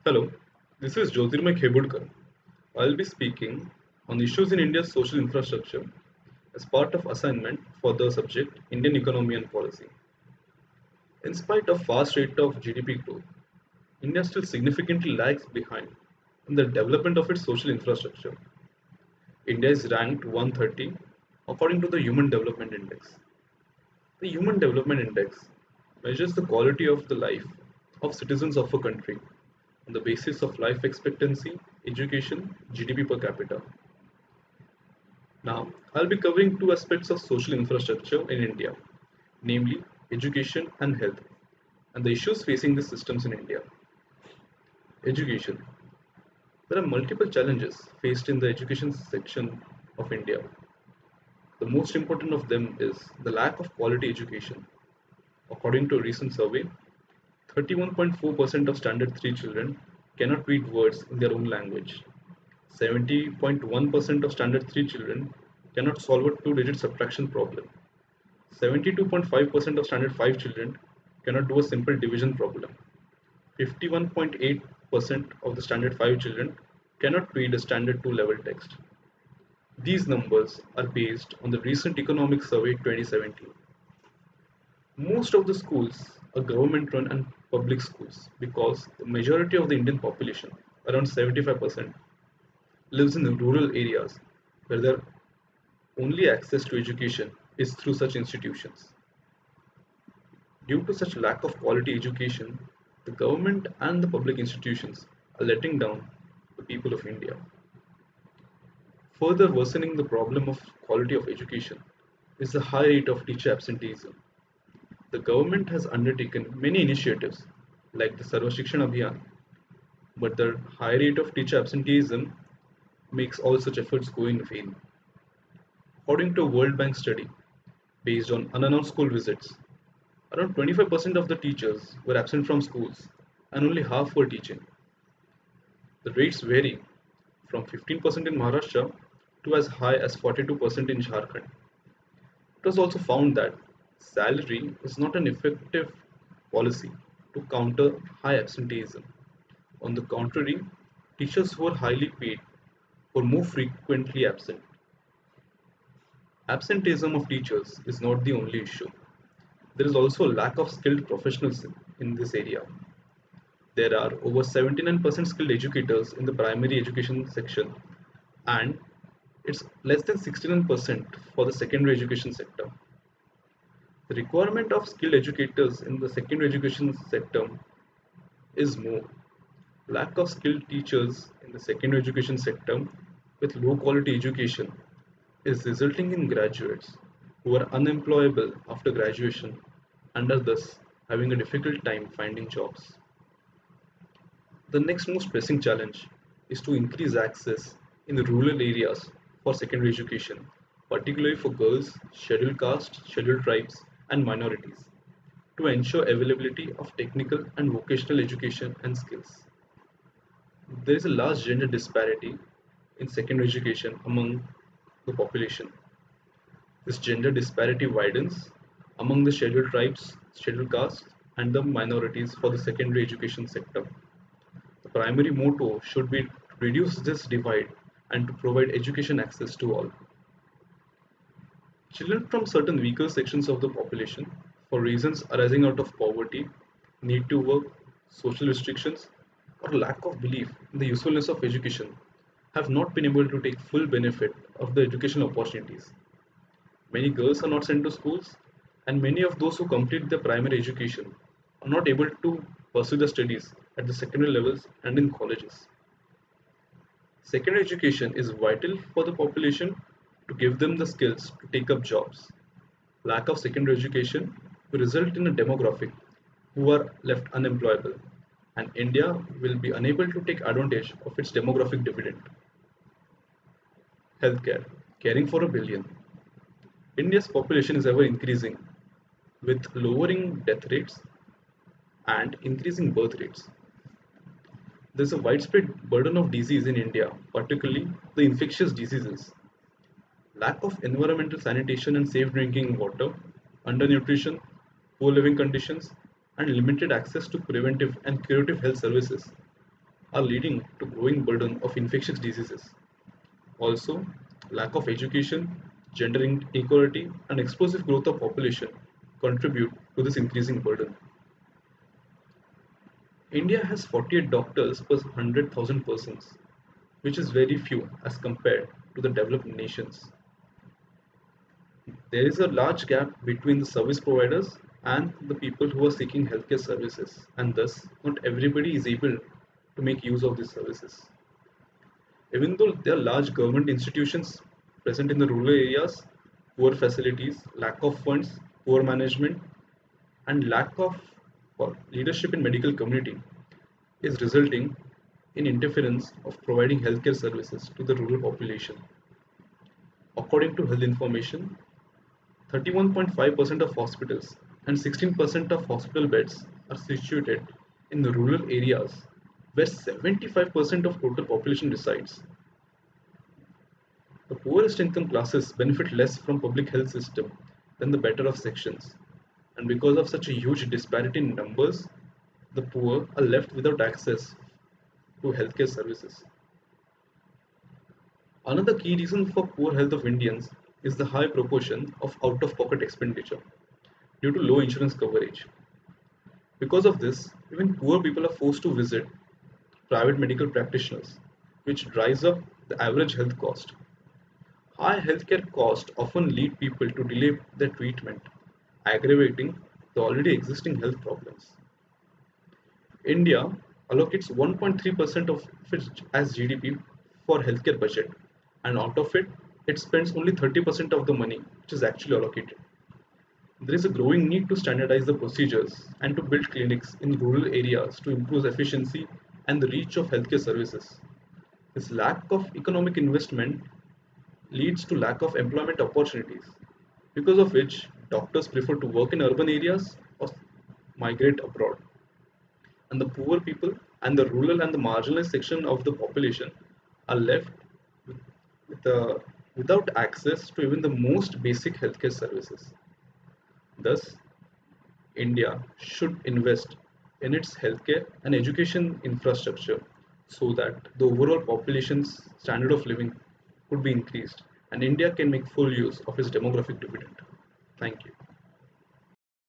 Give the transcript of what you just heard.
Hello, this is Jyotirmay Khebudkar. I'll be speaking on issues in India's social infrastructure as part of assignment for the subject Indian Economy and Policy. In spite of fast rate of GDP growth, India still significantly lags behind in the development of its social infrastructure. India is ranked 130 according to the Human Development Index. The Human Development Index measures the quality of the life of citizens of a country on the basis of life expectancy, education, GDP per capita. Now, I'll be covering two aspects of social infrastructure in India, namely education and health, and the issues facing these systems in India. Education. There are multiple challenges faced in the education section of India. The most important of them is the lack of quality education. According to a recent survey, 31.4% of Standard 3 children cannot read words in their own language. 70.1% of Standard 3 children cannot solve a two-digit subtraction problem. 72.5% of Standard 5 children cannot do a simple division problem. 51.8% of the Standard 5 children cannot read a Standard 2 level text. These numbers are based on the recent Economic Survey 2017. Most of the schools are government run and public schools because the majority of the Indian population, around 75%, lives in the rural areas where their only access to education is through such institutions. Due to such lack of quality education, the government and the public institutions are letting down the people of India. Further worsening the problem of quality of education is the high rate of teacher absenteeism. The government has undertaken many initiatives like the Sarva Shikshan Abhiyan, but the high rate of teacher absenteeism makes all such efforts go in vain. According to a World Bank study based on unannounced school visits, around 25% of the teachers were absent from schools and only half were teaching. The rates vary from 15% in Maharashtra to as high as 42% in Jharkhand. It was also found that salary is not an effective policy to counter high absenteeism. On the contrary, teachers who are highly paid were more frequently absent. Absenteeism of teachers is not the only issue. There is also a lack of skilled professionals in this area. There are over 79% skilled educators in the primary education section, and it's less than 69% for the secondary education sector. The requirement of skilled educators in the secondary education sector is more. Lack of skilled teachers in the secondary education sector with low quality education is resulting in graduates who are unemployable after graduation and are thus having a difficult time finding jobs. The next most pressing challenge is to increase access in the rural areas for secondary education, particularly for girls, scheduled castes, scheduled tribes, and minorities, to ensure availability of technical and vocational education and skills. There is a large gender disparity in secondary education among the population. This gender disparity widens among the scheduled tribes, scheduled castes, and the minorities for the secondary education sector. The primary motto should be to reduce this divide and to provide education access to all. Children from certain weaker sections of the population, for reasons arising out of poverty, need to work, social restrictions, or lack of belief in the usefulness of education, have not been able to take full benefit of the educational opportunities. Many girls are not sent to schools, and many of those who complete their primary education are not able to pursue their studies at the secondary levels and in colleges. Secondary education is vital for the population to give them the skills to take up jobs. Lack of secondary education will result in a demographic who are left unemployable, and India will be unable to take advantage of its demographic dividend. Healthcare, caring for a billion. India's population is ever increasing, with lowering death rates and increasing birth rates. There is a widespread burden of disease in India, particularly the infectious diseases. Lack of environmental sanitation and safe drinking water, undernutrition, poor living conditions, and limited access to preventive and curative health services are leading to growing burden of infectious diseases. Also, lack of education, gender inequality, and explosive growth of population contribute to this increasing burden. India has 48 doctors per 100,000 persons, which is very few as compared to the developed nations. There is a large gap between the service providers and the people who are seeking healthcare services, and thus, not everybody is able to make use of these services. Even though there are large government institutions present in the rural areas, poor facilities, lack of funds, poor management, and lack of leadership in medical community is resulting in interference of providing healthcare services to the rural population. According to health information, 31.5% of hospitals and 16% of hospital beds are situated in the rural areas where 75% of total population resides. The poorest income classes benefit less from public health system than the better off sections, and because of such a huge disparity in numbers, the poor are left without access to healthcare services. Another key reason for poor health of Indians is the high proportion of out-of-pocket expenditure due to low insurance coverage. Because of this, even poor people are forced to visit private medical practitioners, which drives up the average health cost. High healthcare costs often lead people to delay their treatment, aggravating the already existing health problems. India allocates 1.3% of its as GDP for healthcare budget, and out of it, it spends only 30% of the money which is actually allocated. There is a growing need to standardize the procedures and to build clinics in rural areas to improve efficiency and the reach of healthcare services. This lack of economic investment leads to lack of employment opportunities, because of which doctors prefer to work in urban areas or migrate abroad. And the poor people and the rural and the marginalized section of the population are left with, without access to even the most basic healthcare services. Thus, India should invest in its healthcare and education infrastructure so that the overall population's standard of living could be increased and India can make full use of its demographic dividend. Thank you.